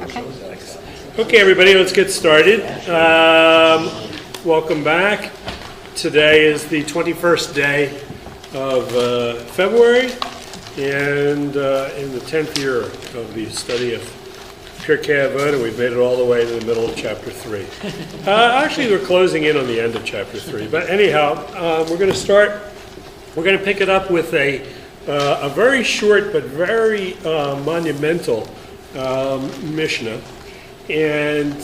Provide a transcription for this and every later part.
Okay. Okay, everybody, let's get started. Welcome back. Today is the 21st day of February, and in the 10th year of the study of Pireki Avot, and we've made it all the way to the middle of chapter 3. Actually, we're closing in on the end of chapter 3, but anyhow, we're going to pick it up with a very short but very monumental Mishnah. And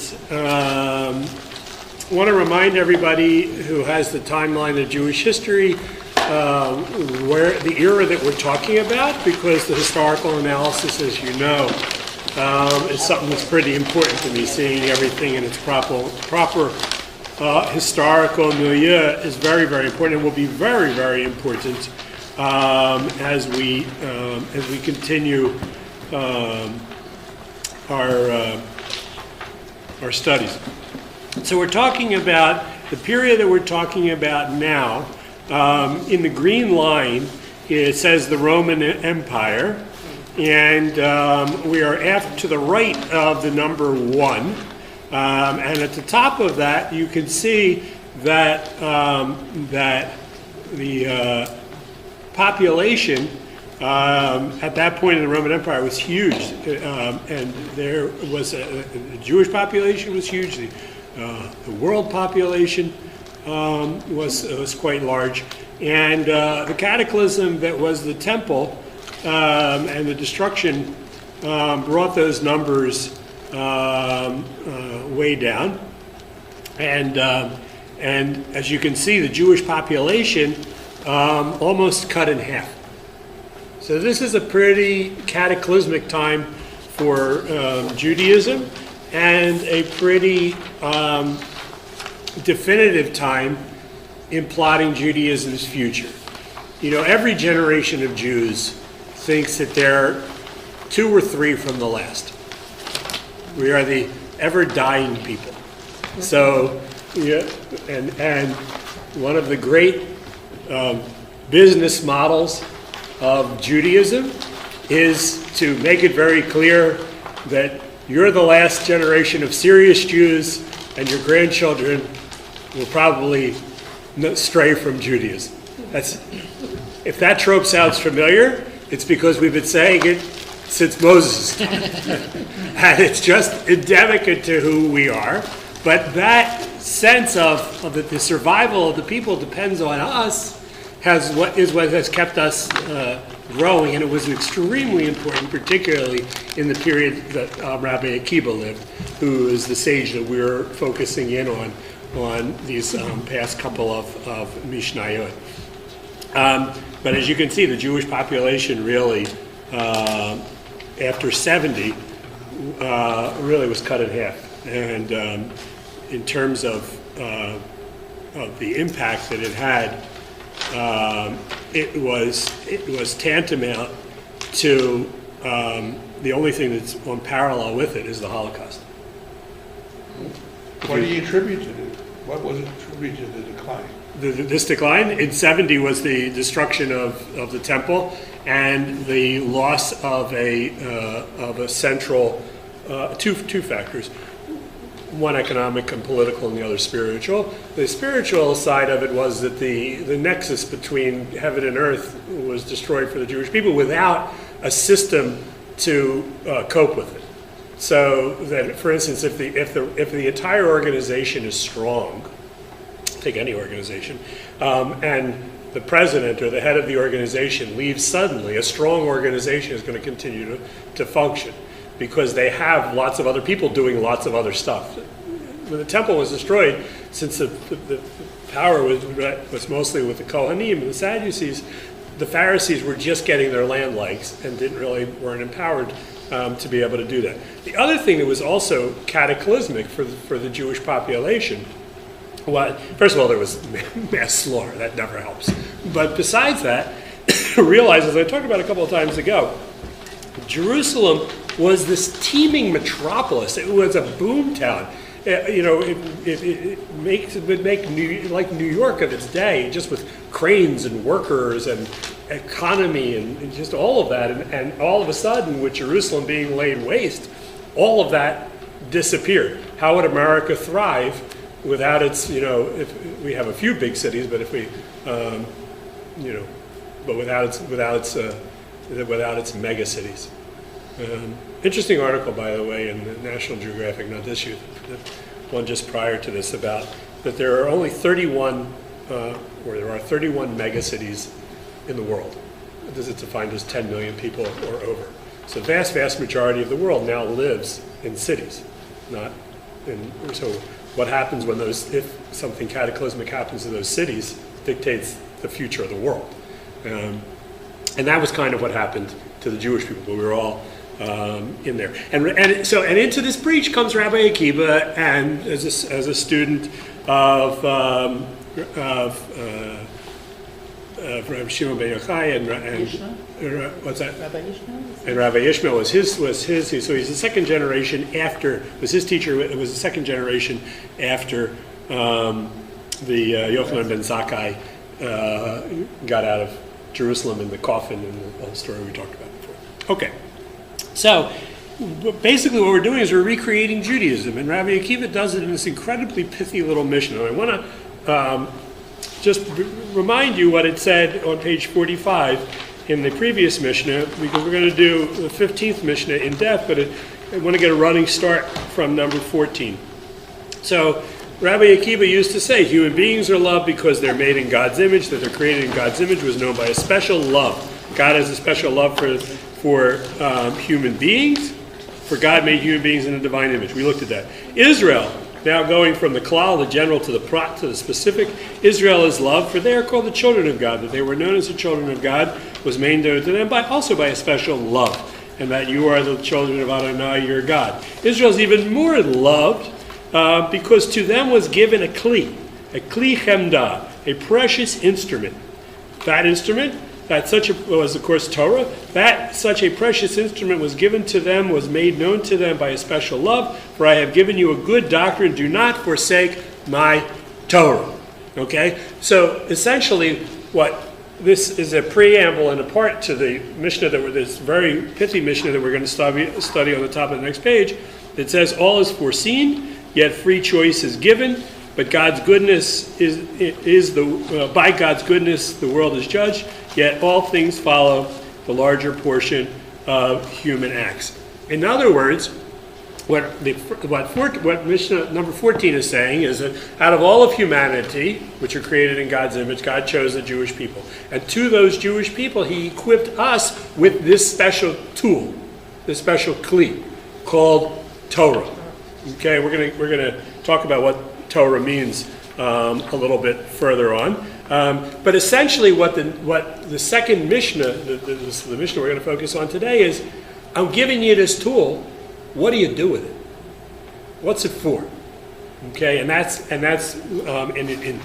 want to remind everybody who has the timeline of Jewish history where the era that we're talking about, because the historical analysis, as you know, is something that's pretty important to me. Seeing everything in its proper historical milieu is very, very important, and will be very, very important as we continue our studies. So we're talking about the period that we're talking about now. In the green line, it says the Roman Empire, and we are to the right of the number 1. And at the top of that, you can see that the population at that point in the Roman Empire was huge, and there was the Jewish population was huge. The world population was quite large, and the cataclysm that was the temple and the destruction brought those numbers way down, and as you can see, the Jewish population almost cut in half. So this is a pretty cataclysmic time for Judaism, and a pretty definitive time in plotting Judaism's future. You know, every generation of Jews thinks that they're 2 or 3 from the last. We are the ever-dying people. So, yeah, and one of the great business models of Judaism is to make it very clear that you're the last generation of serious Jews, and your grandchildren will probably stray from Judaism. If that trope sounds familiar, it's because we've been saying it since Moses. And it's just endemic to who we are. But that sense of the survival of the people depends on us is what has kept us growing, and it was extremely important, particularly in the period that Rabbi Akiva lived, who is the sage that we're focusing in on these past couple of Mishnayot. But as you can see, the Jewish population really, after 70, really was cut in half. And in terms of the impact that it had, it was tantamount to the only thing that's on parallel with it is the Holocaust. What do you attribute to it? What was it attributed to the decline? This decline in 70 was the destruction of the temple and the loss of a central two factors. One economic and political, and the other spiritual. The spiritual side of it was that the nexus between heaven and earth was destroyed for the Jewish people without a system to cope with it. So that, for instance, if the entire organization is strong, take any organization, and the president or the head of the organization leaves suddenly, a strong organization is going to continue to function, because they have lots of other people doing lots of other stuff. When the temple was destroyed, since the power was mostly with the Kohanim and the Sadducees, the Pharisees were just getting their land legs and weren't empowered to be able to do that. The other thing that was also cataclysmic for the Jewish population, first of all, there was mass slaughter. That never helps. But besides that, realize, as I talked about a couple of times ago, Jerusalem was this teeming metropolis. It was a boom town. It would make New York of its day, just with cranes and workers and economy and just all of that. And all of a sudden, with Jerusalem being laid waste, all of that disappeared. How would America thrive without its, if we have a few big cities, but if we, but without its mega cities. Interesting article, by the way, in the National Geographic, not this year, the one just prior to this, about that there are only 31, or there are 31 mega cities in the world. This is defined as 10 million people or over. So the vast, vast majority of the world now lives in cities, not in, so what happens when if something cataclysmic happens to those cities dictates the future of the world. And that was kind of what happened to the Jewish people. We were all in there. And into this breach comes Rabbi Akiva, and as a student of Rabbi Shimon ben Yochai and what's that? Rabbi Ishmael? And Rabbi Ishmael was his. So he's the second generation after. Was his teacher? It was the second generation after the Yochanan ben Zakkai got out of Jerusalem in the coffin, and the whole story we talked about before. Okay, so basically what we're doing is we're recreating Judaism, and Rabbi Akiva does it in this incredibly pithy little mission. And I want to just remind you what it said on page 45 in the previous Mishnah, because we're going to do the 15th Mishnah in depth, but I want to get a running start from number 14. So Rabbi Akiva used to say, human beings are loved because they're made in God's image, that they're created in God's image was known by a special love. God has a special love for human beings, for God made human beings in a divine image. We looked at that. Israel, now going from the klal, the general, to the prat, to the specific, Israel is loved, for they are called the children of God, that they were known as the children of God, was made to them also by a special love, and that you are the children of Adonai, your God. Israel is even more loved because to them was given a kli chemda, a precious instrument. That instrument, was of course Torah. That such a precious instrument was given to them, was made known to them by a special love. For I have given you a good doctrine. Do not forsake my Torah. Okay, so essentially, what this is a preamble and a part to the Mishnah this very pithy Mishnah that we're going to study on the top of the next page. It says, all is foreseen, yet free choice is given. But God's goodness by God's goodness the world is judged. Yet all things follow the larger portion of human acts. In other words, what Mishnah number 14 is saying is that out of all of humanity, which are created in God's image, God chose the Jewish people, and to those Jewish people, He equipped us with this special tool, this special kli, called Torah. Okay, we're gonna talk about what Torah means a little bit further on. But essentially what the second Mishnah, the Mishnah we're going to focus on today is, I'm giving you this tool, what do you do with it? What's it for? Okay, and that's in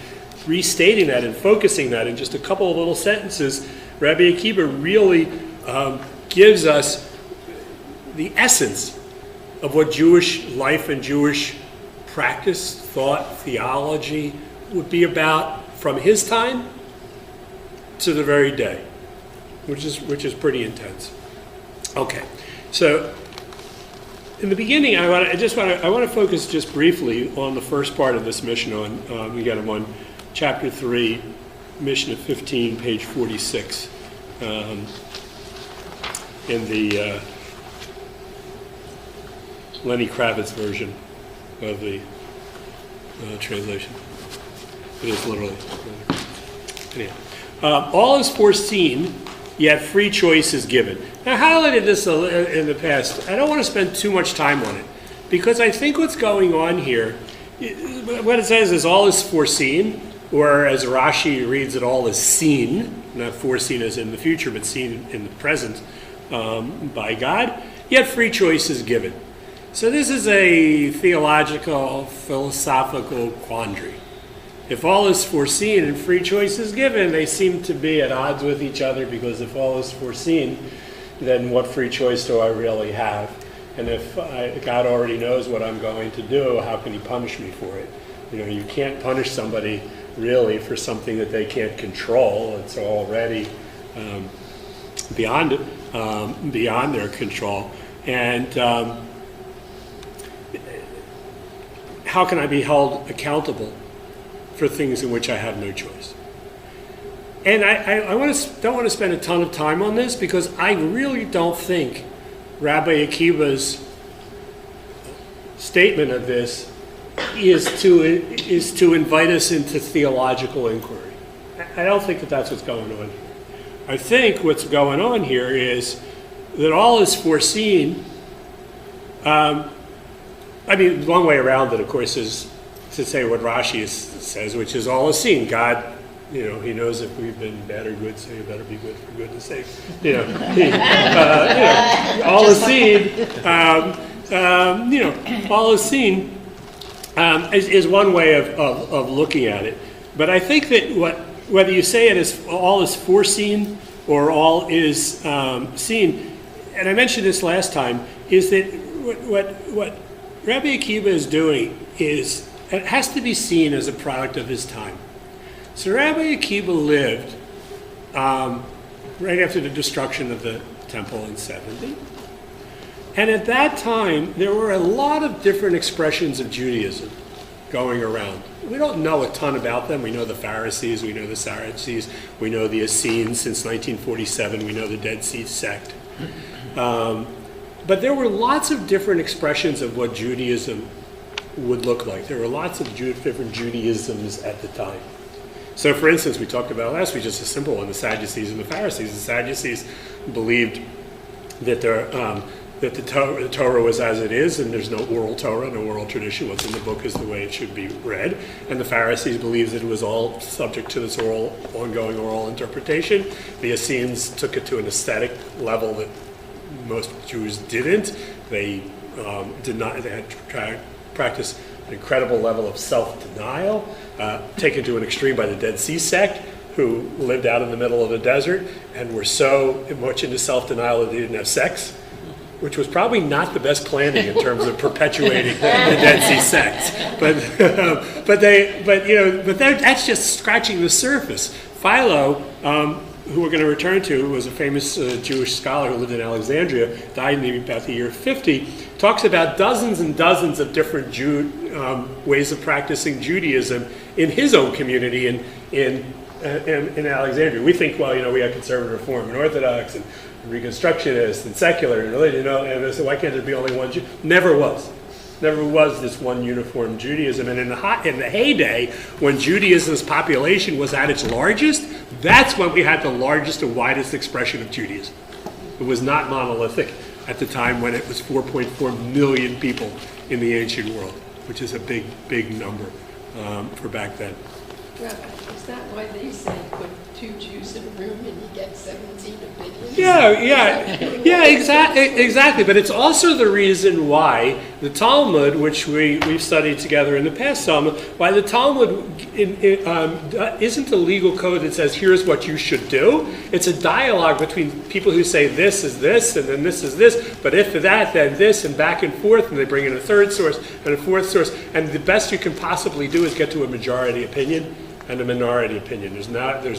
restating that and focusing that in just a couple of little sentences, Rabbi Akiva really gives us the essence of what Jewish life and Jewish practice, thought, theology would be about from his time to the very day, which is pretty intense. Okay, so in the beginning, I want to focus just briefly on the first part of this Mishnah. We got them on chapter 3, Mishnah 15, page 46, in the Lenny Kravitz version of the translation. It is literally. Anyhow. All is foreseen, yet free choice is given. Now, I highlighted this in the past. I don't want to spend too much time on it, because I think what's going on here, what it says is all is foreseen, or as Rashi reads it, all is seen, not foreseen as in the future, but seen in the present by God, yet free choice is given. So this is a theological, philosophical quandary. If all is foreseen and free choice is given, they seem to be at odds with each other, because if all is foreseen, then what free choice do I really have? And if God already knows what I'm going to do, how can He punish me for it? You can't punish somebody really for something that they can't control. It's already beyond their control. And how can I be held accountable for things in which I have no choice? And I don't want to spend a ton of time on this because I really don't think Rabbi Akiva's statement of this is to invite us into theological inquiry. I don't think that that's what's going on here. I think what's going on here is that all is foreseen. One way around it, of course, is to say what Rashi says, which is all is seen. God, he knows if we've been bad or good, so you better be good for goodness sake. All is seen. All is seen is one way of looking at it. But I think that whether you say it as all is foreseen or all is seen, and I mentioned this last time, is that what Rabbi Akiva is doing is, it has to be seen as a product of his time. So Rabbi Akiva lived right after the destruction of the temple in 70. And at that time, there were a lot of different expressions of Judaism going around. We don't know a ton about them. We know the Pharisees, we know the Sadducees, we know the Essenes since 1947, we know the Dead Sea sect. But there were lots of different expressions of what Judaism would look like. There were lots of different Judaisms at the time. So, for instance, we talked about last week, just a simple one, the Sadducees and the Pharisees. The Sadducees believed that the Torah was as it is, and there's no oral Torah, no oral tradition. What's in the book is the way it should be read. And the Pharisees believed that it was all subject to this ongoing oral interpretation. The Essenes took it to an aesthetic level that most Jews didn't. They did not. They had to practice an incredible level of self-denial, taken to an extreme by the Dead Sea sect, who lived out in the middle of the desert and were so much into self-denial that they didn't have sex, which was probably not the best planning in terms of perpetuating the Dead Sea sect. But that's just scratching the surface. Philo, who we're going to return to, was a famous Jewish scholar who lived in Alexandria, died in about the year 50, talks about dozens and dozens of different ways of practicing Judaism in his own community in Alexandria. We think, we have conservative Reform and Orthodox and Reconstructionist and secular and religion, and so why can't there be only one Jew? Never was this one uniform Judaism. And in the heyday, when Judaism's population was at its largest, that's when we had the largest and widest expression of Judaism. It was not monolithic at the time when it was 4.4 million people in the ancient world, which is a big, big number for back then. Rabbi, is that why they say put two Jews in a room and you get 17 opinions? Yeah, exactly. But it's also the reason why the Talmud, which we've studied together in the past, why the Talmud isn't a legal code that says here's what you should do. It's a dialogue between people who say this is this and then this is this, but if that, then this, and back and forth, and they bring in a third source and a fourth source, and the best you can possibly do is get to a majority opinion and a minority opinion. There's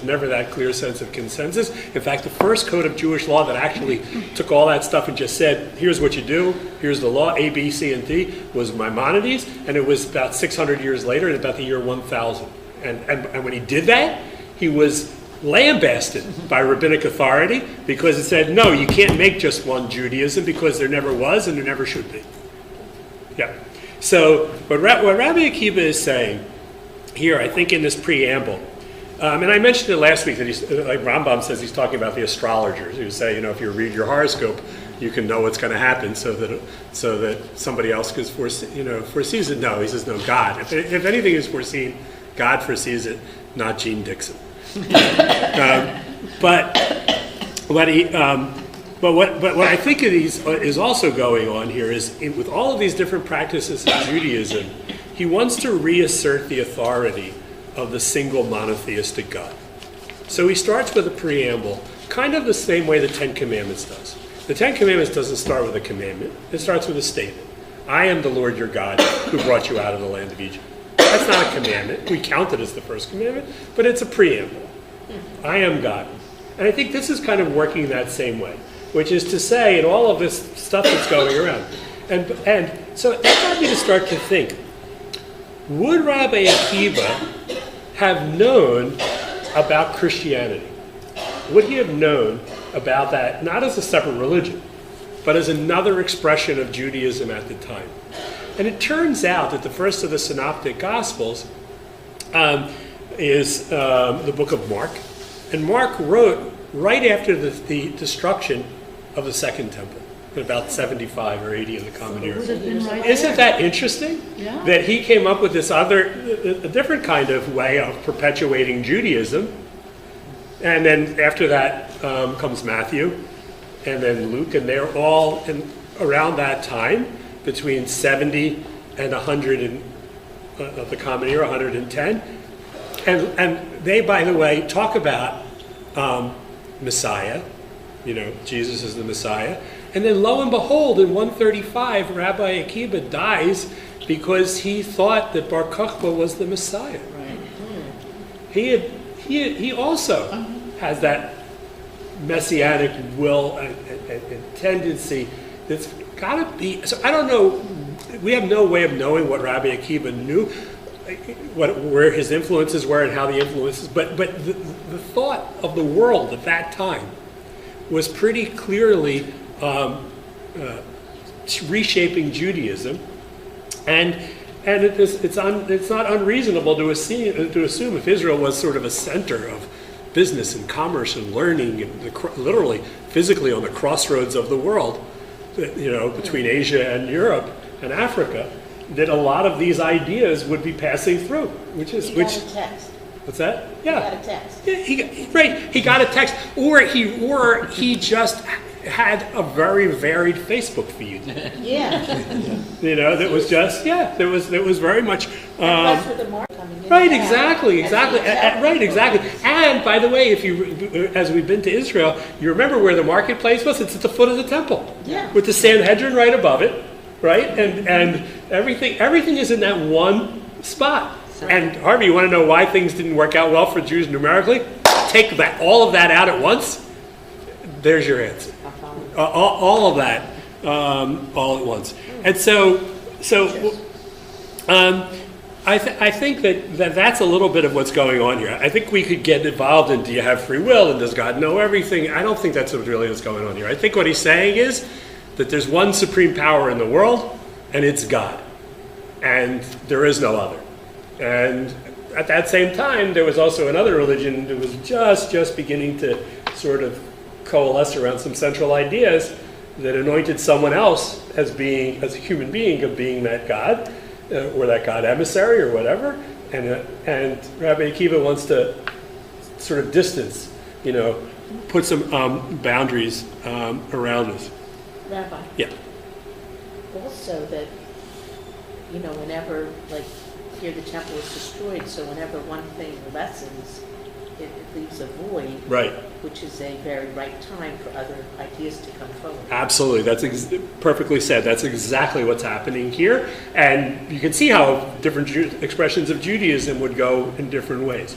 never that clear sense of consensus. In fact, the first code of Jewish law that actually took all that stuff and just said, here's what you do, here's the law, A, B, C, and D, was Maimonides, and it was about 600 years later, in about the year 1000. And when he did that, he was lambasted by rabbinic authority because it said, no, you can't make just one Judaism because there never was and there never should be. Yeah. So what Rabbi Akiva is saying here, I think in this preamble, and I mentioned it last week that like Rambam says, he's talking about the astrologers who say, if you read your horoscope, you can know what's going to happen, so that somebody else foresees it. No, he says no. God, if anything is foreseen, God foresees it, not Gene Dixon. But what I think is also going on here is with all of these different practices of Judaism, he wants to reassert the authority of the single monotheistic God. So he starts with a preamble, kind of the same way the Ten Commandments does. The Ten Commandments doesn't start with a commandment. It starts with a statement. I am the Lord your God who brought you out of the land of Egypt. That's not a commandment. We count it as the first commandment, but it's a preamble. I am God. And I think this is kind of working that same way, which is to say, in all of this stuff that's going around, And so that got me to start to think, would Rabbi Akiva have known about Christianity? Would he have known about that, not as a separate religion, but as another expression of Judaism at the time? And it turns out that the first of the Synoptic Gospels is the book of Mark. And Mark wrote right after the destruction of the Second Temple, in about 75 or 80 of the Common Era. Isn't that interesting? Yeah. That he came up with this a different kind of way of perpetuating Judaism. And then after that comes Matthew, and then Luke, and they're all around that time, between 70 and 100 of the Common Era, 110. And they, by the way, talk about Messiah, Jesus is the Messiah. And then lo and behold, in 135, Rabbi Akiva dies because he thought that Bar Kokhba was the Messiah. Right. He also has that messianic will and tendency that's got to be. So I don't know. We have no way of knowing what Rabbi Akiva knew, where his influences were and how the influences. But the thought of the world at that time was pretty clearly reshaping Judaism, and it's not unreasonable to assume if Israel was sort of a center of business and commerce and learning, and literally physically on the crossroads of the world, between Asia and Europe and Africa, that a lot of these ideas would be passing through, He got a text. What's that? He got a text. Yeah, he got a text, or he just had a very varied Facebook feed. Yeah. That was just there was very much. Plus with the mark coming in. Right, and out. exactly. Right, exactly. And by the way, as we've been to Israel, you remember where the marketplace was? It's at the foot of the temple. Yeah. With the Sanhedrin right above it, right? And everything is in that one spot. And Harvey, you want to know why things didn't work out well for Jews numerically? Take all of that out at once. There's your answer. All of that, all at once. And I think that's a little bit of what's going on here. I think we could get involved in, do you have free will and does God know everything? I don't think that's what really is going on here. I think what he's saying is that there's one supreme power in the world, and it's God. And there is no other. And at that same time, there was also another religion that was just beginning to sort of coalesce around some central ideas that anointed someone else as a human being of being that God, or that God emissary or whatever. And Rabbi Akiva wants to sort of distance, put some boundaries around this. Rabbi. Yeah. Also that, whenever, here the temple was destroyed, so whenever one thing lessens, it leaves a void. Right. Which is a very right time for other ideas to come forward. Absolutely. That's perfectly said. That's exactly what's happening here. And you can see how different expressions of Judaism would go in different ways.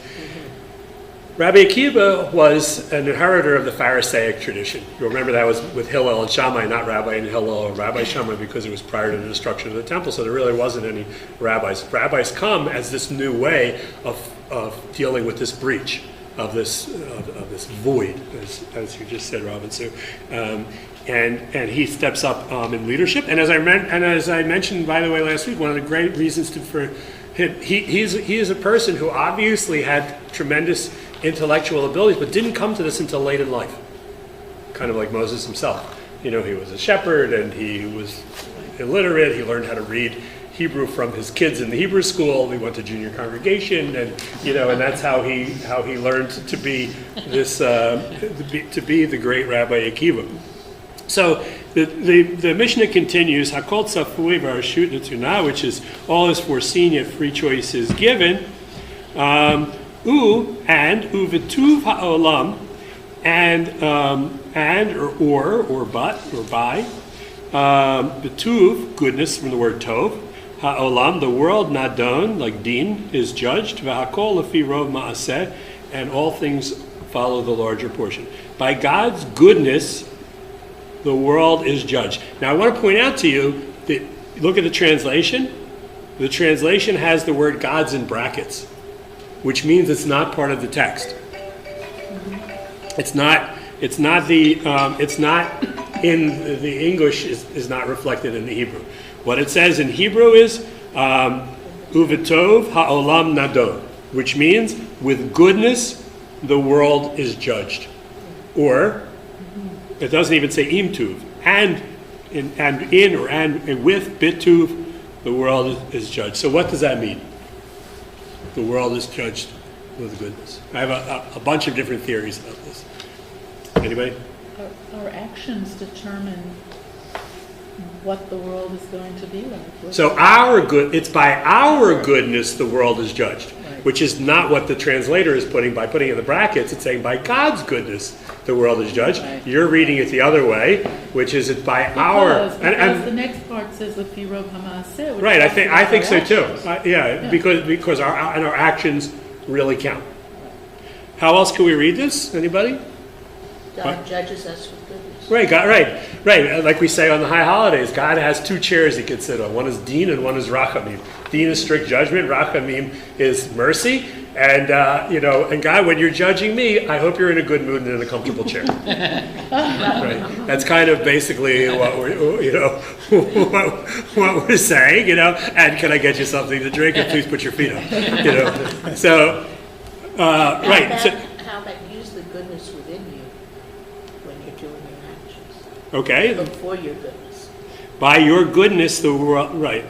Rabbi Akiva was an inheritor of the Pharisaic tradition. You'll remember that was with Hillel and Shammai, not Rabbi and Hillel or Rabbi Shammai, because it was prior to the destruction of the temple, so there really wasn't any rabbis. Rabbis come as this new way of dealing with this breach, of this void, as you just said, Robin. So, and he steps up in leadership. And as I mentioned, by the way, last week, one of the great reasons for him, he is a person who obviously had tremendous intellectual abilities, but didn't come to this until late in life, kind of like Moses himself. He was a shepherd and he was illiterate. He learned how to read Hebrew from his kids in the Hebrew school. He went to junior congregation, and and that's how he learned to be this to be the great Rabbi Akiva. So the Mishnah continues, Hakol tzafui v'arshut netuna, which is all is foreseen yet free choice is given. Uvetuv ha'olam, or by, betuv, goodness from the word tov, ha'olam, the world, nadon, like din, is judged, v'hakol lefi rov ma'aseh, and all things follow the larger portion. By God's goodness, the world is judged. Now I want to point out to you look at the translation. The translation has the word God's in brackets, which means it's not part of the text. It's not in the English is not reflected in the Hebrew. What it says in Hebrew is Uvetov ha'olam nadon, which means with goodness the world is judged. Or it doesn't even say imtuv, and with bituv the world is judged. So what does that mean? The world is judged with goodness. I have a bunch of different theories about this. Anybody? Our actions determine what the world is going to be like. So it's by our goodness the world is judged, which is not what the translator is putting by putting in the brackets. It's saying by God's goodness the world is judged. Right. You're reading it the other way, which is it's by our. Because the next part says Lefirov Hamaseh. Right, I think so too. Because our actions really count. How else can we read this? Anybody? God judges us with goodness. Right, right. Like we say on the high holidays, God has two chairs he can sit on. One is Din and one is Rachamim. Din is strict judgment. Rachamim is mercy. And and God, when you're judging me, I hope you're in a good mood and in a comfortable chair. Right. That's kind of basically what we're saying. And can I get you something to drink? And please put your feet up. So, right. How about use the goodness within you when you're doing your actions? Okay. Look for your goodness. By your goodness, the world, right.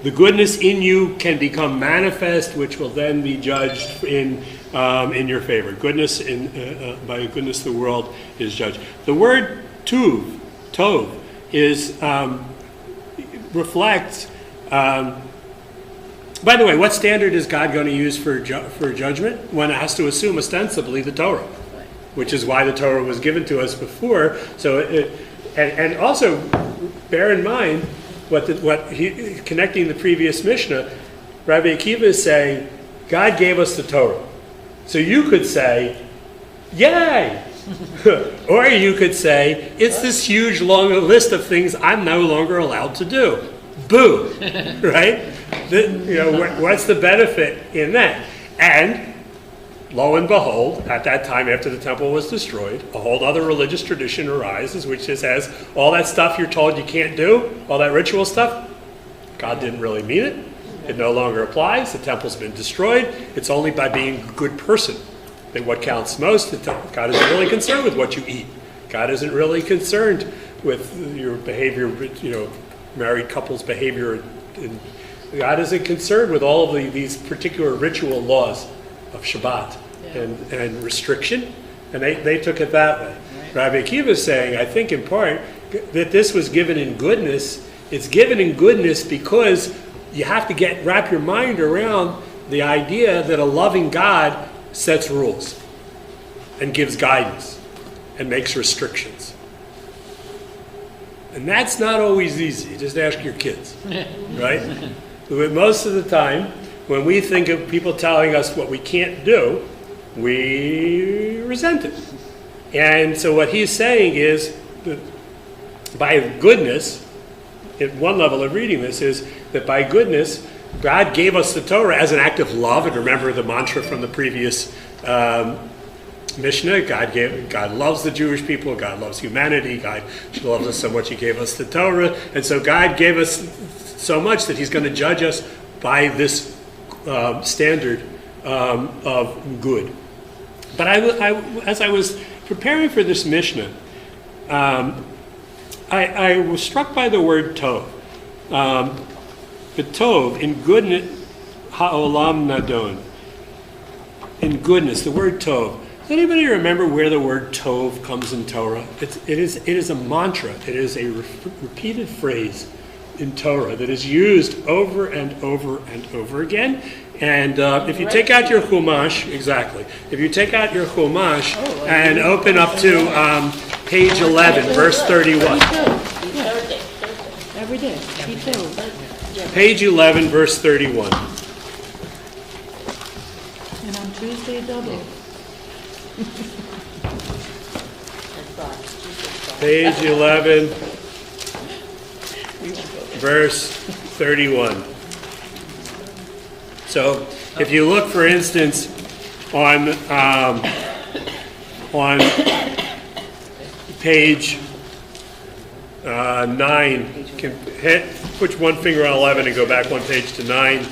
The goodness in you can become manifest, which will then be judged in your favor. Goodness by goodness, the world is judged. The word tov, is reflects. By the way, what standard is God going to use for judgment? One has to assume ostensibly the Torah, which is why the Torah was given to us before. So, and also bear in mind. Connecting the previous Mishnah, Rabbi Akiva is saying, God gave us the Torah. So you could say, yay! Or you could say, it's this huge long list of things I'm no longer allowed to do. Boo! Right? What's the benefit in that? And lo and behold, at that time after the temple was destroyed, a whole other religious tradition arises, which just has all that stuff you're told you can't do, all that ritual stuff. God didn't really mean it. It no longer applies. The temple's been destroyed. It's only by being a good person that what counts most. God isn't really concerned with what you eat. God isn't really concerned with your behavior, married couples' behavior. And God isn't concerned with all of these particular ritual laws of Shabbat and restriction, and they took it that way. Right. Rabbi Akiva is saying, I think in part, that this was given in goodness. It's given in goodness because you have to wrap your mind around the idea that a loving God sets rules and gives guidance and makes restrictions. And that's not always easy. Just ask your kids, right? But most of the time, when we think of people telling us what we can't do, we resent it. And so what he's saying is that by goodness, at one level of reading this, is that by goodness, God gave us the Torah as an act of love. And remember the mantra from the previous Mishnah, God loves the Jewish people, God loves humanity, God loves us so much he gave us the Torah. And so God gave us so much that he's going to judge us by this standard of good. But as I was preparing for this Mishnah, I was struck by the word tov. The tov, in goodness, ha'olam nadon. In goodness, the word tov. Does anybody remember where the word tov comes in Torah? It is a mantra. It is a repeated phrase in Torah that is used over and over and over again. And if you take out your Chumash, exactly. If you take out your Chumash and open up to page 11, verse 31. Every day. Page 11, verse 31. And on Tuesday, double. Page 11, verse 31. So if you look, for instance, on page 9, put one finger on 11 and go back one page to 9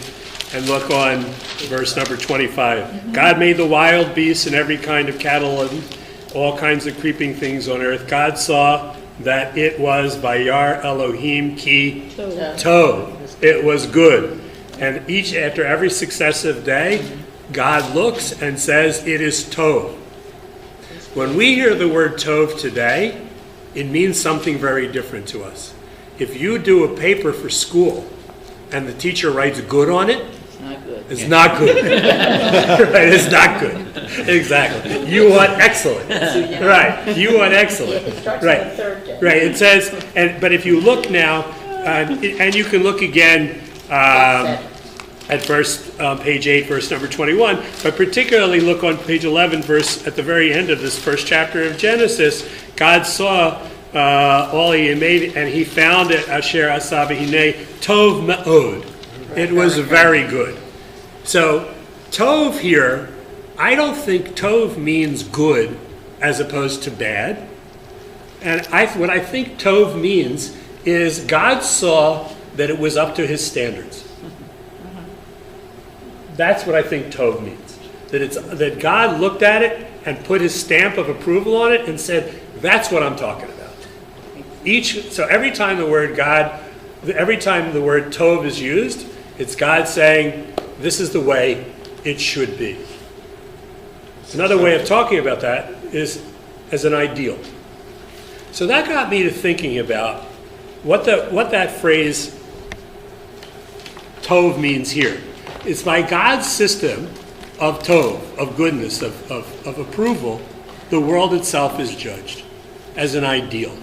and look on verse number 25. God made the wild beasts and every kind of cattle and all kinds of creeping things on earth. God saw that it was Vayar Elohim ki tov. It was good. And after every successive day, God looks and says, it is tov. When we hear the word tov today, it means something very different to us. If you do a paper for school and the teacher writes good on it, it's not good. Right? It's not good. Exactly. You want excellent. Right. You want excellent. It starts right. on the third day. Right. It says, but if you look now, and you can look again at page 8, verse number 21, but particularly look on page 11, verse at the very end of this first chapter of Genesis. God saw all he had made, and he found it, Asher Asa V'hinei Tov Me'od. It was very good. So, Tov here, I don't think Tov means good as opposed to bad. And what I think Tov means is God saw that it was up to his standards. That's what I think Tov means. That God looked at it and put his stamp of approval on it and said, that's what I'm talking about. So every time the word Tov is used, it's God saying, this is the way it should be. Another way of talking about that is as an ideal. So that got me to thinking about what that phrase Tov means here. It's by God's system of Tov, of goodness, of approval, the world itself is judged as an ideal.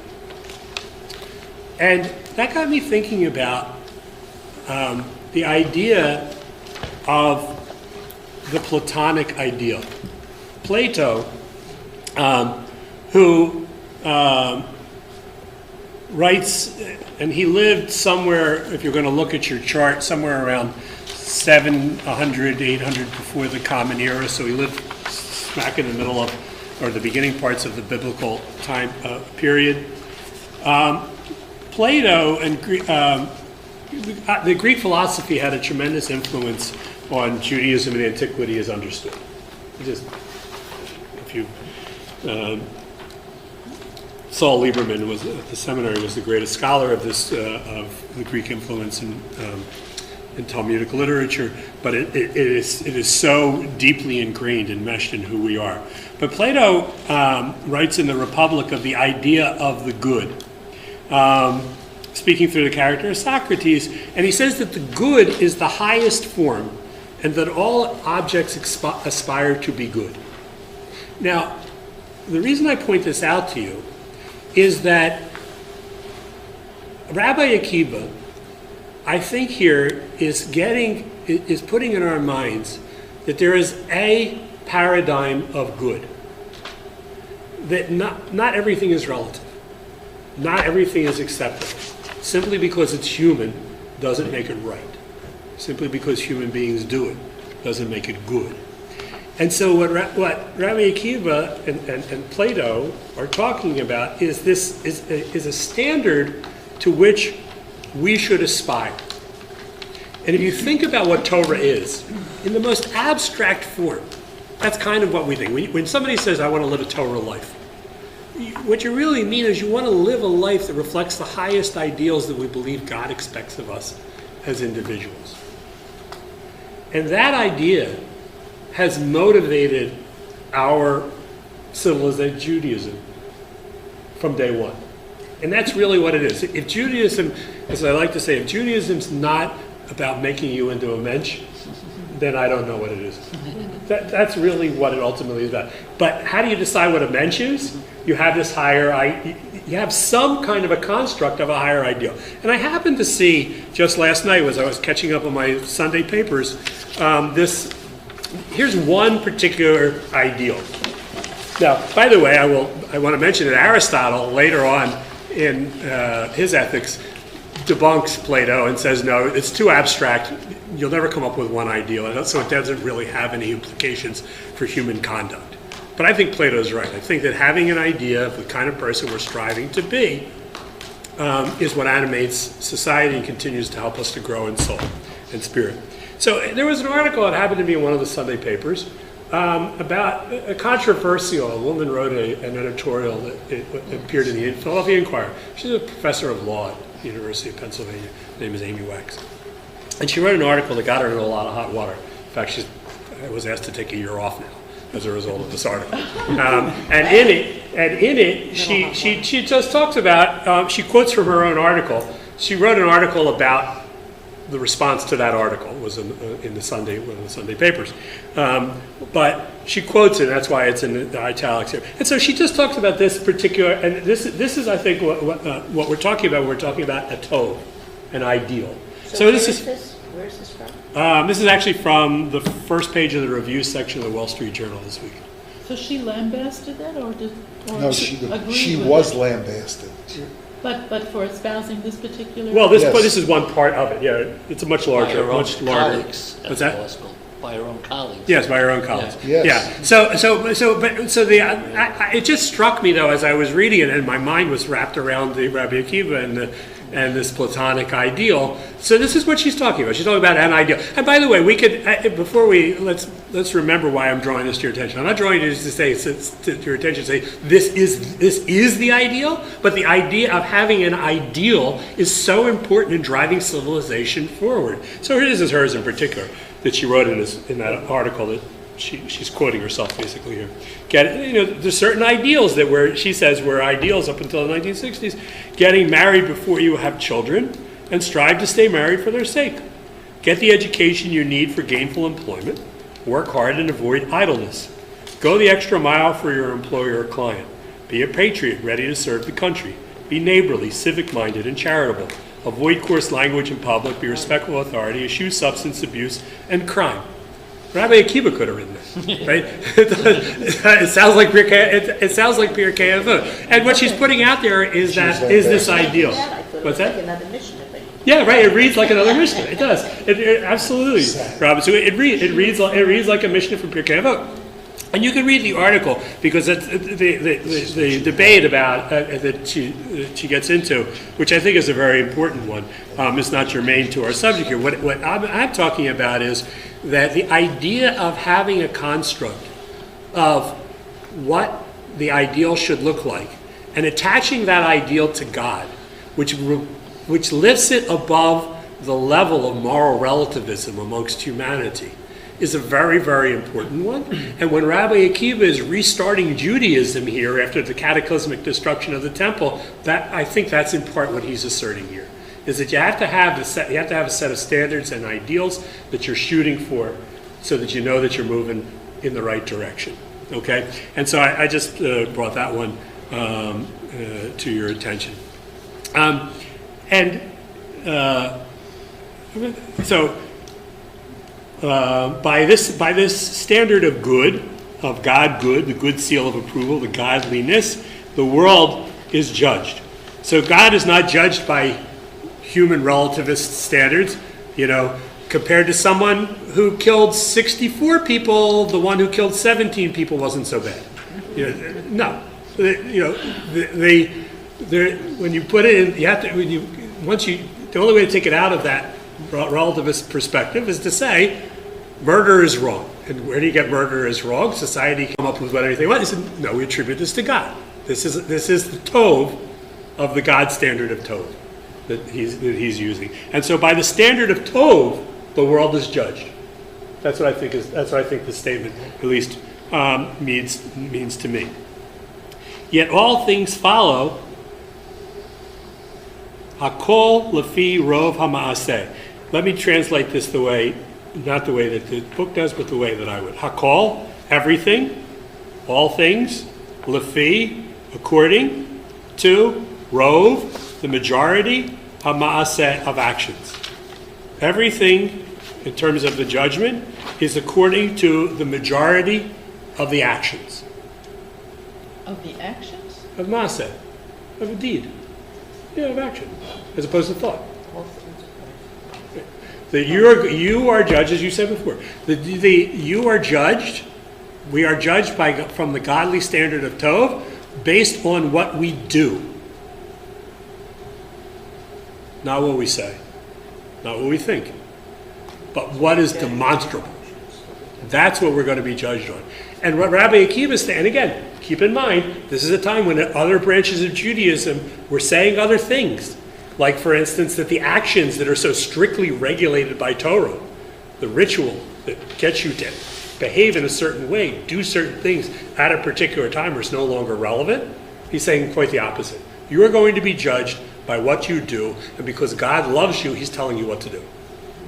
And that got me thinking about the idea of the Platonic ideal. Plato, who writes, and he lived somewhere, if you're going to look at your chart, somewhere around 700, 800 before the Common Era, so he lived smack in the middle of, or the beginning parts of the biblical time period. Plato and the Greek philosophy had a tremendous influence on Judaism and antiquity as understood. Saul Lieberman was at the seminary, was the greatest scholar of this of the Greek influence in Talmudic literature, but it is so deeply ingrained and meshed in who we are. But Plato writes in the Republic of the idea of the good, speaking through the character of Socrates, and he says that the good is the highest form, and that all objects aspire to be good. Now, the reason I point this out to you is that Rabbi Akiva, I think here, is putting in our minds that there is a paradigm of good. That not everything is relative. Not everything is acceptable. Simply because it's human doesn't make it right. Simply because human beings do it doesn't make it good. And so what Rabbi Akiva and Plato are talking about is a standard to which we should aspire. And if you think about what Torah is, in the most abstract form, that's kind of what we think. When somebody says, I want to live a Torah life, what you really mean is you want to live a life that reflects the highest ideals that we believe God expects of us as individuals. And that idea has motivated our civilization, Judaism, from day one. And that's really what it is. If Judaism, as I like to say, if Judaism's not about making you into a mensch, then I don't know what it is. That's really what it ultimately is about. But how do you decide what a mensch is? You have this you have some kind of a construct of a higher ideal. And I happened to see, just last night as I was catching up on my Sunday papers, here's one particular ideal. Now, by the way, I want to mention that Aristotle, later on in his Ethics, debunks Plato and says, no, it's too abstract. You'll never come up with one ideal, so it doesn't really have any implications for human conduct. But I think Plato's right. I think that having an idea of the kind of person we're striving to be is what animates society and continues to help us to grow in soul and spirit. So there was an article that happened to be in one of the Sunday papers about a controversial. A woman wrote an editorial that appeared in the Philadelphia Inquirer. She's a professor of law at the University of Pennsylvania. Her name is Amy Wax. And she wrote an article that got her into a lot of hot water. In fact, I was asked to take a year off now as a result of this article. And in it, she just talks about, she quotes from her own article. She wrote an article about the response to that article. It was in one of the Sunday papers. But she quotes it, and that's why it's in the italics here. And so she just talks about this particular, and this is I think, what we're talking about. We're talking about a tov, an ideal. So where is this from? This is actually from the first page of the review section of the Wall Street Journal this week. So she lambasted that, or No, agreed she with was it? lambasted. But for espousing this particular. Well, Yes. this is one part of it. Yeah, it's a much larger, By her own much larger. colleagues at What's the that? law school. By her own colleagues. Yes, by your own colleagues. Yes. Yeah. It just struck me though as I was reading it, and my mind was wrapped around the Rabbi Akiva and this Platonic ideal. So this is what she's talking about. She's talking about an ideal. And by the way, we could let's remember why I'm drawing this to your attention. I'm not drawing it just to say to your attention to say this is the ideal, but the idea of having an ideal is so important in driving civilization forward. So this is hers in particular that she wrote in that article that she's quoting herself basically here. There's certain ideals she says were ideals up until the 1960s. Getting married before you have children and strive to stay married for their sake. Get the education you need for gainful employment. Work hard and avoid idleness. Go the extra mile for your employer or client. Be a patriot ready to serve the country. Be neighborly, civic-minded, and charitable. Avoid coarse language in public. Be respectful of authority. Eschew substance abuse and crime. Rabbi Akiva could have written this, right? It sounds like Pireki Avot. And what she's putting out there is this ideal. What's that? Like another mission, I think. Yeah, right. It reads like another Mishnah. It does. It absolutely, Robin. So it reads like a Mishnah from Pirkei Avot. And you can read the article because the debate about that she gets into, which I think is a very important one, is not germane to our subject here. What I'm talking about is that the idea of having a construct of what the ideal should look like and attaching that ideal to God, which lifts it above the level of moral relativism amongst humanity, is a very, very important one. And when Rabbi Akiva is restarting Judaism here after the cataclysmic destruction of the temple, I think that's in part what he's asserting here, is that you have to have a set of standards and ideals that you're shooting for so that you know that you're moving in the right direction. Okay? And so I just brought that one to your attention. By this standard of good, of God good, the good seal of approval, the godliness, the world is judged. So God is not judged by human relativist standards. Compared to someone who killed 64 people, the one who killed 17 people wasn't so bad. No. When you put it in, you have to. The only way to take it out of that relativist perspective is to say murder is wrong. And where do you get murder is wrong? Society come up with whatever they want. They said, no, we attribute this to God. This is the tov of the God standard of tov that he's using. And so by the standard of tov, the world is judged. That's what I think the statement at least means to me. Yet all things follow Hakol lefi rov hamaaseh. Let me translate this not the way that the book does, but the way that I would. Hakol, everything, all things, lefi, according to, rov, the majority, hamaaseh, of actions. Everything, in terms of the judgment, is according to the majority of the actions. Of the actions? Of maaseh, of a deed. Of action, as opposed to thought. You are judged, as you said before. You are judged. We are judged from the godly standard of Tov based on what we do, not what we say, not what we think, but what is demonstrable. That's what we're going to be judged on. And what Rabbi Akiva is saying, and again, keep in mind, this is a time when other branches of Judaism were saying other things. Like, for instance, that the actions that are so strictly regulated by Torah, the ritual that gets you to behave in a certain way, do certain things at a particular time is no longer relevant. He's saying quite the opposite. You are going to be judged by what you do, and because God loves you, he's telling you what to do.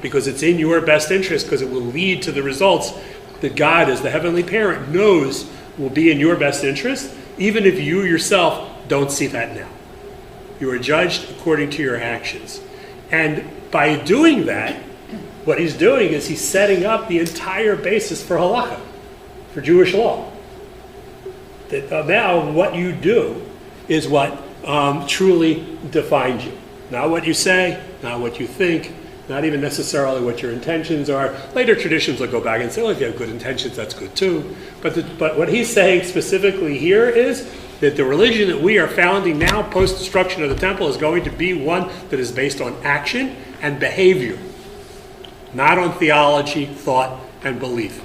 Because it's in your best interest, because it will lead to the results that God, as the heavenly parent, knows will be in your best interest, even if you yourself don't see that now. You are judged according to your actions. And by doing that, what he's doing is he's setting up the entire basis for halakha, for Jewish law. That now what you do is what truly defines you. Not what you say, not what you think, not even necessarily what your intentions are. Later traditions will go back and say, well, if you have good intentions, that's good too. But what he's saying specifically here is that the religion that we are founding now, post-destruction of the temple, is going to be one that is based on action and behavior, not on theology, thought, and belief.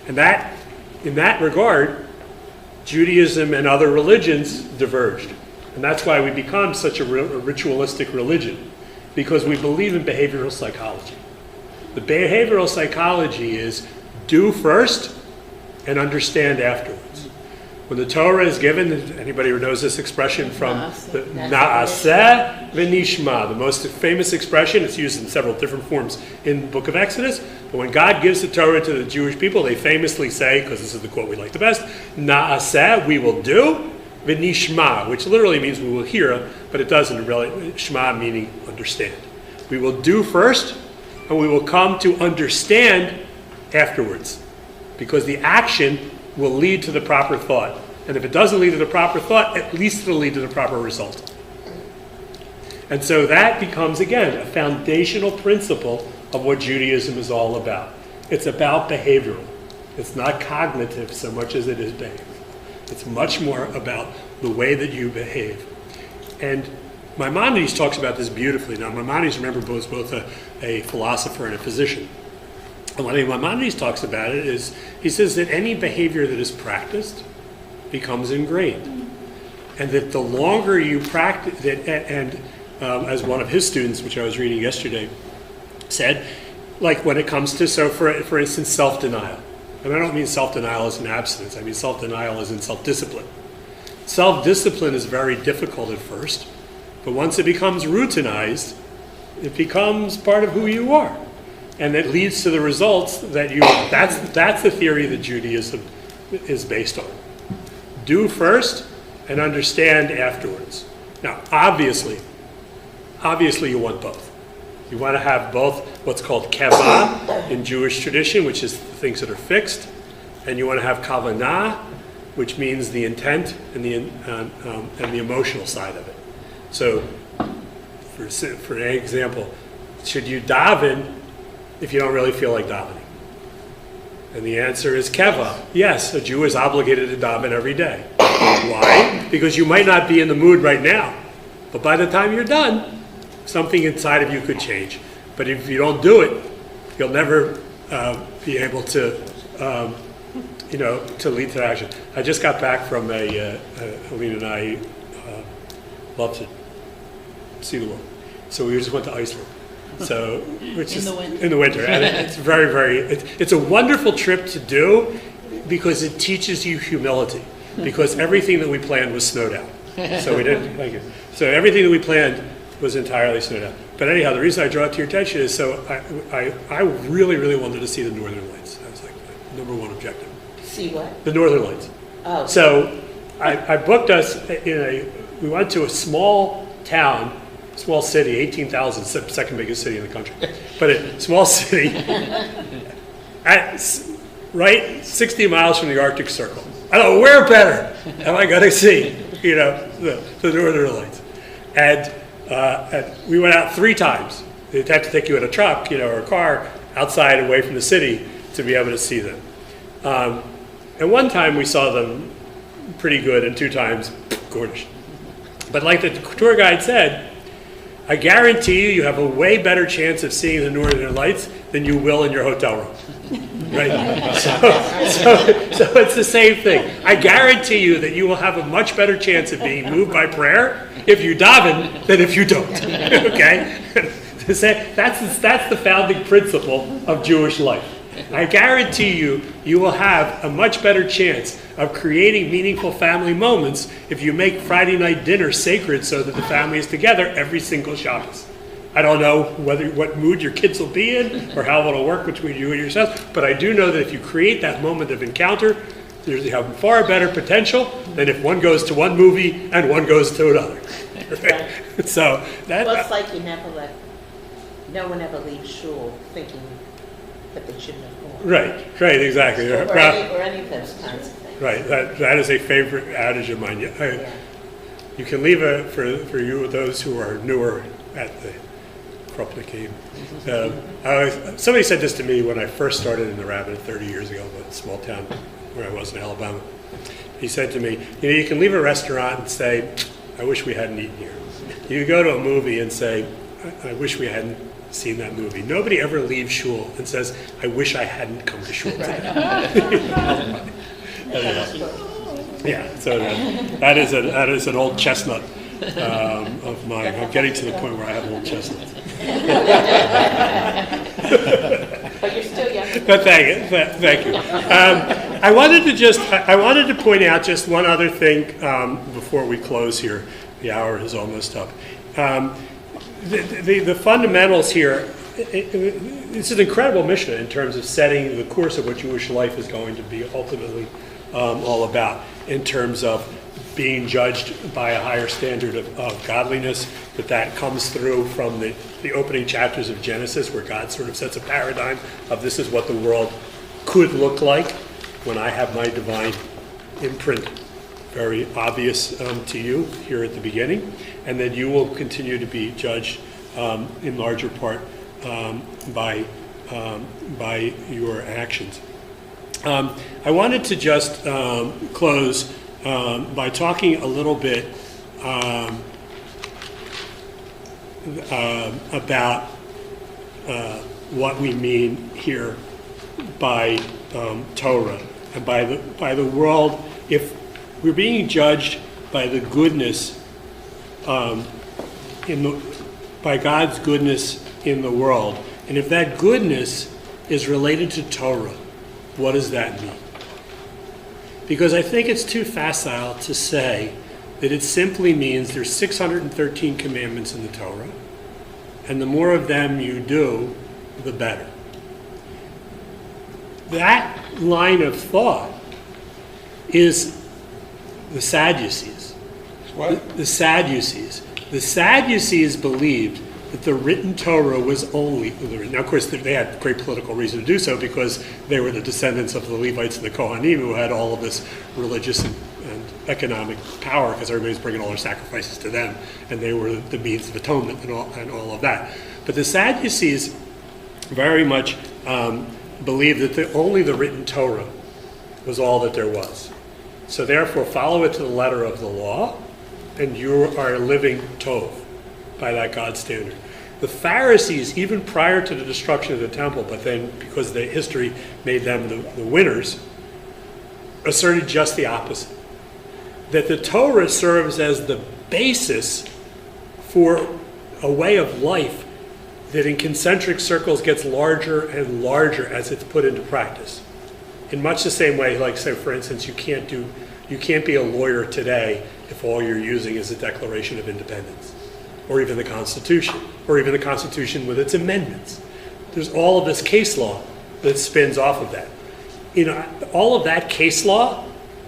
And that, in that regard, Judaism and other religions diverged. And that's why we become such a ritualistic religion, because we believe in behavioral psychology. The behavioral psychology is do first and understand afterwards. When the Torah is given, anybody who knows this expression from Na'aseh v'nishma, the most famous expression, it's used in several different forms in the book of Exodus, but when God gives the Torah to the Jewish people, they famously say, because this is the quote we like the best, Na'aseh, we will do, v'nishma, which literally means we will hear, but it doesn't really, shema meaning understand. We will do first, and we will come to understand afterwards, because the action will lead to the proper thought. And if it doesn't lead to the proper thought, at least it'll lead to the proper result. And so that becomes, again, a foundational principle of what Judaism is all about. It's about behavioral. It's not cognitive so much as it is behavioral. It's much more about the way that you behave. And Maimonides talks about this beautifully. Now, Maimonides, remember, was both a philosopher and a physician. And one thing Maimonides talks about it is, he says that any behavior that is practiced becomes ingrained. And that the longer you practice, as one of his students, which I was reading yesterday, said, like when it comes to, so for instance, self-denial. And I don't mean self-denial as in abstinence, I mean self-denial as in self-discipline. Self-discipline is very difficult at first, but once it becomes routinized, it becomes part of who you are. And it leads to the results that that's the theory that Judaism is based on. Do first and understand afterwards. Now, obviously you want both. You want to have both what's called kavah in Jewish tradition, which is things that are fixed, and you want to have kavanah, which means the intent and the emotional side of it. So, for an example, should you daven if you don't really feel like davening? And the answer is keva. Yes, a Jew is obligated to daven every day. Why? Because you might not be in the mood right now, but by the time you're done, something inside of you could change. But if you don't do it, you'll never be able to, to lead to action. I just got back from Helene and I love to see the world. So we just went to Iceland. So, which is in the winter, and it's very, very. It's a wonderful trip to do because it teaches you humility. Because everything that we planned was snowed out, so we didn't. Thank you. So everything that we planned was entirely snowed out. But anyhow, the reason I draw it to your attention is so I really, really wanted to see the Northern Lights. That was like my number one objective. See what? The Northern Lights. Oh. So I booked us we went to a small town. Small city, 18,000, second biggest city in the country. But a small city, right 60 miles from the Arctic Circle. I don't know, where better am I going to see, the Northern Lights? And We went out 3 times. They'd have to take you in a truck, or a car outside away from the city to be able to see them. And one time we saw them pretty good, and 2 times, gorgeous. But like the tour guide said, I guarantee you have a way better chance of seeing the Northern Lights than you will in your hotel room. Right? So it's the same thing. I guarantee you that you will have a much better chance of being moved by prayer if you daven than if you don't. Okay? That's the founding principle of Jewish life. I guarantee you, you will have a much better chance of creating meaningful family moments if you make Friday night dinner sacred so that the family is together every single Shabbos. I don't know what mood your kids will be in or how it'll work between you and yourselves, but I do know that if you create that moment of encounter, you have far better potential than if one goes to one movie and one goes to another. Right? So that. Well, it's like no one ever leaves shul thinking that they shouldn't have gone. Right, exactly. Or any of those kinds of things. Right, that is a favorite adage of mine. You can leave it for you, those who are newer at the Krupnick game. Somebody said this to me when I first started in the rabbinate 30 years ago, in a small town where I was in Alabama. He said to me, you can leave a restaurant and say, I wish we hadn't eaten here. You go to a movie and say, I wish we hadn't seen that movie. Nobody ever leaves shul and says, I wish I hadn't come to shul today. Yeah, so that is an old chestnut of mine. I'm getting to the point where I have old chestnuts. But you're still young. But thank you. I wanted to point out just one other thing before we close here. The hour is almost up. The fundamentals here, it's an incredible mission in terms of setting the course of what Jewish life is going to be ultimately all about, in terms of being judged by a higher standard of godliness, that comes through from the opening chapters of Genesis, where God sort of sets a paradigm of this is what the world could look like when I have my divine imprint very obvious to you here at the beginning, and then you will continue to be judged in larger part by your actions. I wanted to just close by talking a little bit about what we mean here by Torah and by the world. If we're being judged by the goodness by God's goodness in the world, and if that goodness is related to Torah, what does that mean? Because I think it's too facile to say that it simply means there's 613 commandments in the Torah, and the more of them you do, the better. That line of thought is the Sadducees. What? The Sadducees. The Sadducees believed that the written Torah was only the written. Now, of course, they had great political reason to do so because they were the descendants of the Levites and the Kohanim, who had all of this religious and economic power because everybody's bringing all their sacrifices to them, and they were the means of atonement and all of that. But the Sadducees very much believed that only the written Torah was all that there was. So therefore, follow it to the letter of the law, and you are living Tov by that God's standard. The Pharisees, even prior to the destruction of the temple, but then because the history made them the winners, asserted just the opposite. That the Torah serves as the basis for a way of life that in concentric circles gets larger and larger as it's put into practice. In much the same way, like say, for instance, you can't be a lawyer today if all you're using is a Declaration of Independence, or even the Constitution, or even the Constitution with its amendments. There's all of this case law that spins off of that. All of that case law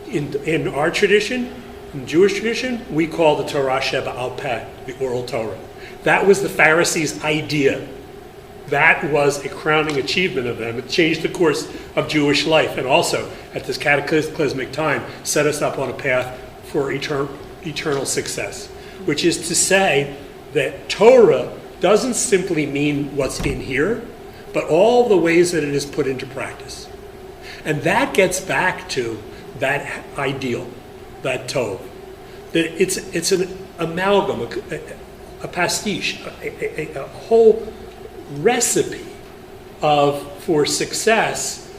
in our tradition, in Jewish tradition, we call the Torah Sheba Al Peh, the oral Torah. That was the Pharisees' idea. That was a crowning achievement of them. It changed the course of Jewish life, and also, at this cataclysmic time, set us up on a path for eternal success, which is to say that Torah doesn't simply mean what's in here, but all the ways that it is put into practice. And that gets back to that ideal, that Tov. That it's an amalgam, a pastiche, a whole recipe for success,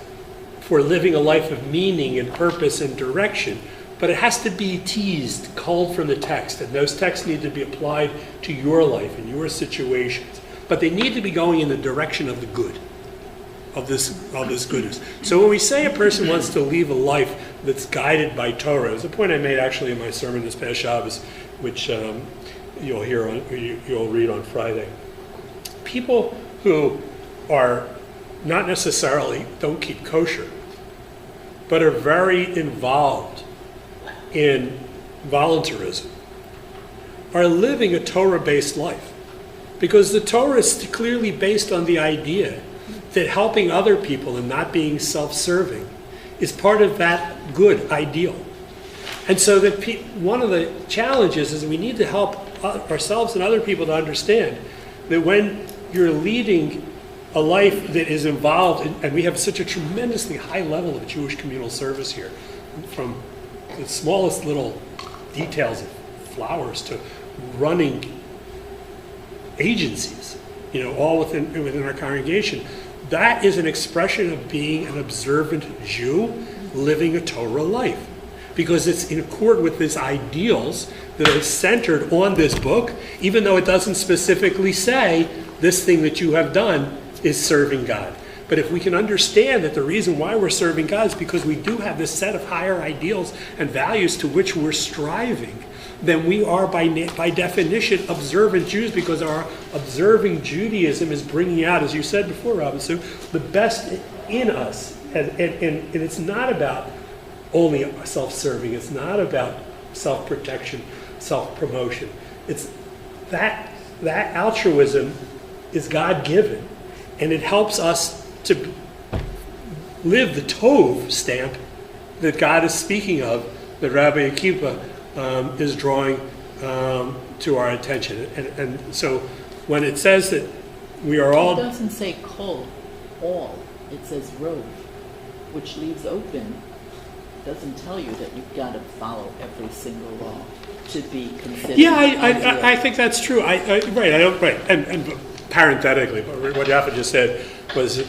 for living a life of meaning and purpose and direction. But it has to be teased, culled from the text, and those texts need to be applied to your life and your situations. But they need to be going in the direction of the good, of this goodness. So when we say a person wants to live a life that's guided by Torah, it's a point I made actually in my sermon this past Shabbos, which you'll read on Friday. People who are not necessarily don't keep kosher, but are very involved in voluntarism, are living a Torah-based life. Because the Torah is clearly based on the idea that helping other people and not being self-serving is part of that good ideal. And so that one of the challenges is we need to help ourselves and other people to understand that when you're leading a life that is involved, and we have such a tremendously high level of Jewish communal service here, from the smallest little details of flowers to running agencies, all within our congregation. That is an expression of being an observant Jew living a Torah life, because it's in accord with these ideals that are centered on this book, even though it doesn't specifically say this thing that you have done is serving God. But if we can understand that the reason why we're serving God is because we do have this set of higher ideals and values to which we're striving, then we are by definition observant Jews, because our observing Judaism is bringing out, as you said before, Rabbi Sue, the best in us. And it's not about only self-serving. It's not about self-protection, self-promotion. It's that altruism is God-given, and it helps us to live the Tov stamp that God is speaking of, that Rabbi Akiva is drawing to our attention. And so when it says that we are all... It doesn't say kol, all. It says rov, which leaves open. It doesn't tell you that you've got to follow every single law to be considered. Yeah, I think that's true. Right. And parenthetically, but what Yaffa just said was,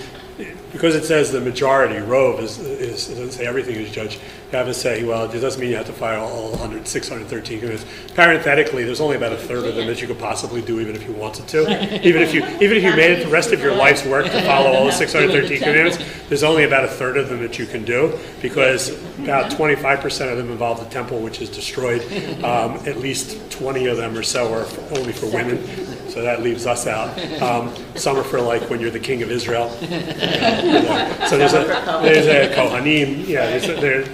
because it says the majority, rov, it doesn't say everything is judged. You have to say, well, it doesn't mean you have to follow all 613 commandments. Parenthetically, there's only about a third of them that you could possibly do, even if you wanted to. Even if you made it the rest of your life's work to follow all the 613 commandments, there's only about a third of them that you can do, because about 25% of them involve the temple, which is destroyed. At least 20 of them or so are only for women, so that leaves us out. Some are for when you're the king of Israel. So there's a Kohanim.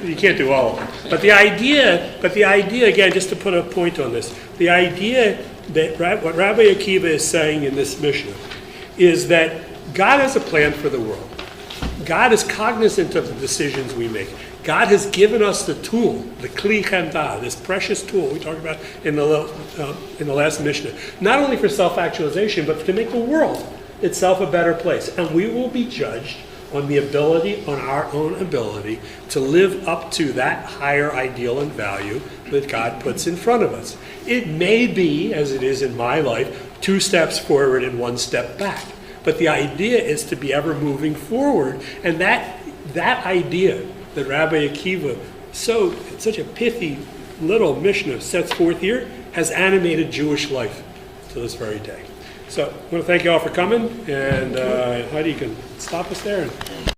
You can't do all of them. But the idea again, just to put a point on this, the idea that what Rabbi Akiva is saying in this Mishnah is that God has a plan for the world. God is cognizant of the decisions we make. God has given us the tool, the kli chemda, this precious tool we talked about in the last Mishnah, not only for self-actualization, but to make the world itself a better place. And we will be judged on our own ability to live up to that higher ideal and value that God puts in front of us. It may be, as it is in my life, 2 steps forward and 1 step back. But the idea is to be ever moving forward. And that idea that Rabbi Akiva, such a pithy little Mishnah sets forth here, has animated Jewish life to this very day. So I want to thank you all for coming, and Heidi, you can stop us there.